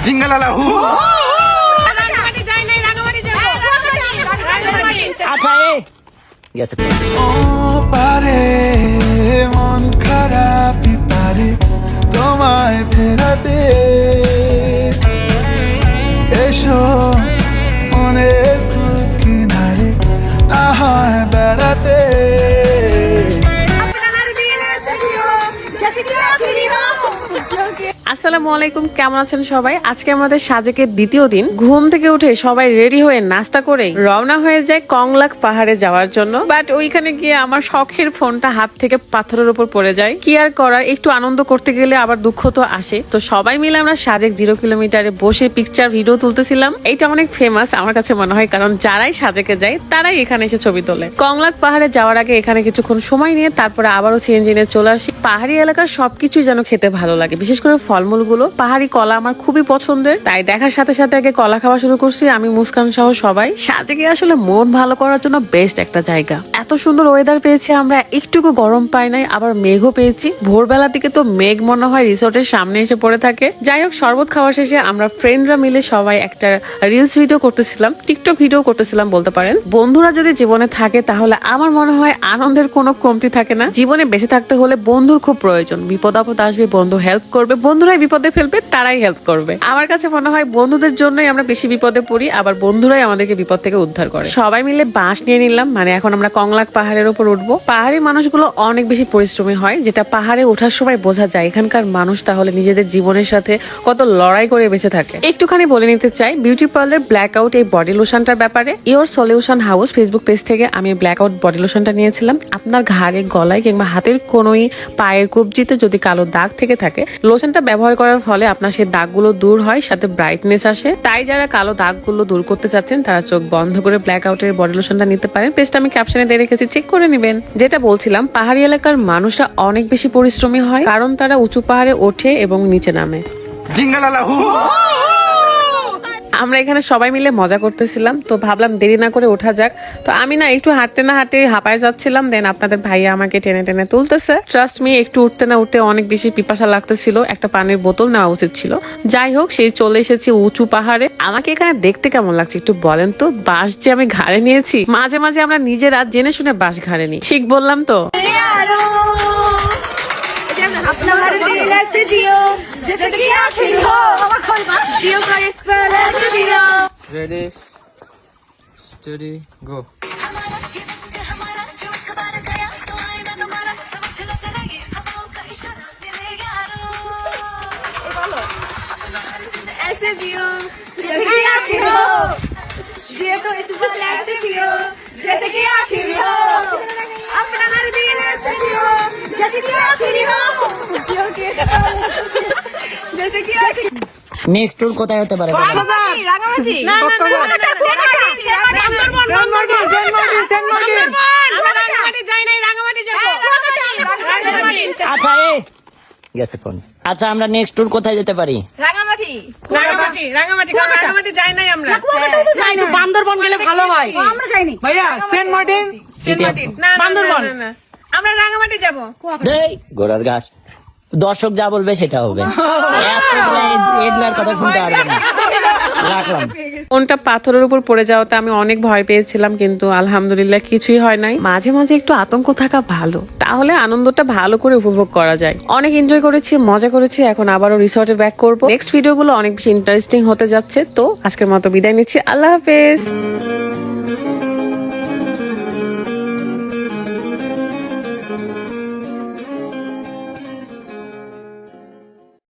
জিঙ্গালালা হু রাঙামাটি যাই নাই, রাঙামাটি যাবো। আচ্ছা এ গেছে ও পারে মন খারাপই পারে তোমায় ফেরাতে এসো মনের কুল কিনারে না হয় বেড়াতে আসসালামু আলাইকুম, কেমন আছেন সবাই? আজকে আমাদের সাজেকের দ্বিতীয় দিন। ঘুম থেকে উঠে সবাই রেডি হয়ে নাস্তা করে রওনা হয়ে যায় কংলাক পাহাড়ে যাওয়ার জন্য। বাট ওইখানে গিয়ে আমার শখের ফোনটা হাত থেকে পাথরের উপর পড়ে যায়। কি আর করার, একটু আনন্দ করতে গেলে আবার দুঃখ তো আসে। তো সবাই মিলে আমরা সাজেক 0 কিলোমিটারে বসে পিকচার ভিডিও তুলতেছিলাম। এটা অনেক ফেমাস আমার কাছে মনে হয়, কারণ যারাই সাজেকে যায় তারাই এখানে এসে ছবি তোলে। কংলাক পাহাড়ে যাওয়ার আগে এখানে কিছুক্ষণ সময় নিয়ে তারপরে আবারও সিএনজি নিয়ে চলে আসি। পাহাড়ি এলাকার সবকিছুই যেন খেতে ভালো লাগে, বিশেষ করে ফলমূলগুলো। পাহাড়ি কলা আমার খুবই পছন্দের, তাই দেখার সাথে সাথে আগে কলা খাওয়া শুরু করছি আমি, মুস্কান সহ সবাই। সাজেকে আসলে মন ভালো করার জন্য বেস্ট একটা জায়গা। এত সুন্দর ওয়েদার পেয়েছি আমরা, একটুকু গরম পাই নাই, আবার মেঘও পেয়েছি। ভোরবেলা দিকে তো মেঘ মনে হয় রিসোর্টের সামনে এসে পড়ে থাকে। যাই হোক, শরবত খাওয়া শেষে আমরা ফ্রেন্ডরা মিলে সবাই একটা রিলস ভিডিও করতেছিলাম, টিকটক ভিডিও করতেছিলাম বলতে পারেন। বন্ধুরা যদি জীবনে থাকে তাহলে আমার মনে হয় আনন্দের কোনো কমতি থাকে না। জীবনে বেঁচে থাকতে হলে বন্ধুর খুব প্রয়োজন। বিপদ আপদ আসবে, বন্ধু হেল্প করবে। বন্ধুরাই বিপদে ফেলবে, তারাই হেল্প করবে। আমার কাছে মনে হয় বন্ধুদের জন্যই আমরা বেশি বিপদে পড়ি, আবার বন্ধুরাই আমাদেরকে বিপদ থেকে উদ্ধার করে। সবাই মিলে বাঁশ নিয়ে নিলাম, মানে এখন আমরা কংলাক পাহাড়ের উপর উঠবো। পাহাড়ি মানুষগুলো অনেক বেশি পরিশ্রমী হয়, যেটা পাহাড়ে ওঠার সময় বোঝা যায়। এখানকার মানুষ তাহলে নিজেদের জীবনের সাথে কত লড়াই করে বেঁচে থাকে। একটুখানি বলে নিতে চাই বিউটি পার্লার ব্ল্যাক আউট এই বডি লোশনটার ব্যাপারে। Your solution house Facebook page থেকে আমি ব্ল্যাক আউট বডি লোশনটা নিয়েছিলাম। আপনার ঘাড়ে, গলায় কিংবা হাতের কোনোই, পায়ের কবজিতে যদি কালো দাগ থেকে থাকে, লোশনটা ব্যবহার করার ফলে আপনার সেই দাগগুলো দূর হয়, সাথে ব্রাইটনেস আসে। তাই যারা কালো দাগগুলো দূর করতে চাচ্ছেন তারা চোখ বন্ধ করে ব্ল্যাক আউটের বডি লোশনটা নিতে পারেন। পেজটা আমি ক্যাপশনে দিয়ে রেখেছি, চেক করে নেবেন। যেটা বলছিলাম, পাহাড়ি এলাকার মানুষরা অনেক বেশি পরিশ্রমী হয়, কারণ তারা উঁচু পাহাড়ে ওঠে এবং নিচে নামে। জিঙ্গালালা হু আমরা এখানে সবাই মিলে মজা করতেছিলাম, তো ভাবলাম দেরি না করে ওঠা যাক। তো আমি না একটু হাঁটতে না হাঁটতে হাঁপায় যাচ্ছিলাম, দেন আপনাদের ভাইয়া আমাকে টেনে টেনে তুলতেছে। ট্রাস্ট মি, একটু উঠতে না উঠতে অনেক বেশি পিপাসা লাগতেছিল, একটা পানির বোতল নেওয়া উচিত ছিল। যাই হোক, সেই চলে এসেছি উঁচু পাহাড়ে। আমাকে এখানে দেখতে কেমন লাগছে একটু বলেন তো? বাঁশ যে আমি ঘাড়ে নিয়েছি, মাঝে মাঝে আমরা নিজেরা জেনে শুনে বাঁশ ঘাড়ে নিই। ঠিক বললাম তো? রেডি স্টাডি গো নেক্সট ট্যুর কোথায় হতে পারে? আচ্ছা এ গেছে কোন। আচ্ছা, আমরা নেক্সট ট্যুর কোথায় যেতে পারি? রাঙামাটি যাই নাই আমরা। বান্দরবন গেলে ভালো হয়। আমরা যাইনি ভাইয়া সেন্ট মার্টিন, বান্দরবন। আমরা রাঙামাটি যাবো। দেই গোড়ার ঘাস। দর্শক যা বলবে সেটা হবে, এগুলার কথা শুনতে পারবে না। রাখলাম। ফোনটা পাথরের উপর পড়ে যাওয়াতে আমি অনেক ভয় পেয়েছিলাম, কিন্তু আলহামদুলিল্লাহ কিছুই হয় নাই। মাঝে মাঝে একটু আতঙ্ক থাকা ভালো, তাহলে আনন্দটা ভালো করে উপভোগ করা যায়। অনেক এনজয় করেছি, মজা করেছি। এখন আবারও রিসর্টে ব্যাক করবো। নেক্সট ভিডিওগুলো অনেক বেশি ইন্টারেস্টিং হতে যাচ্ছে। তো আজকের মতো বিদায় নিচ্ছি, আল্লাহ হাফেজ।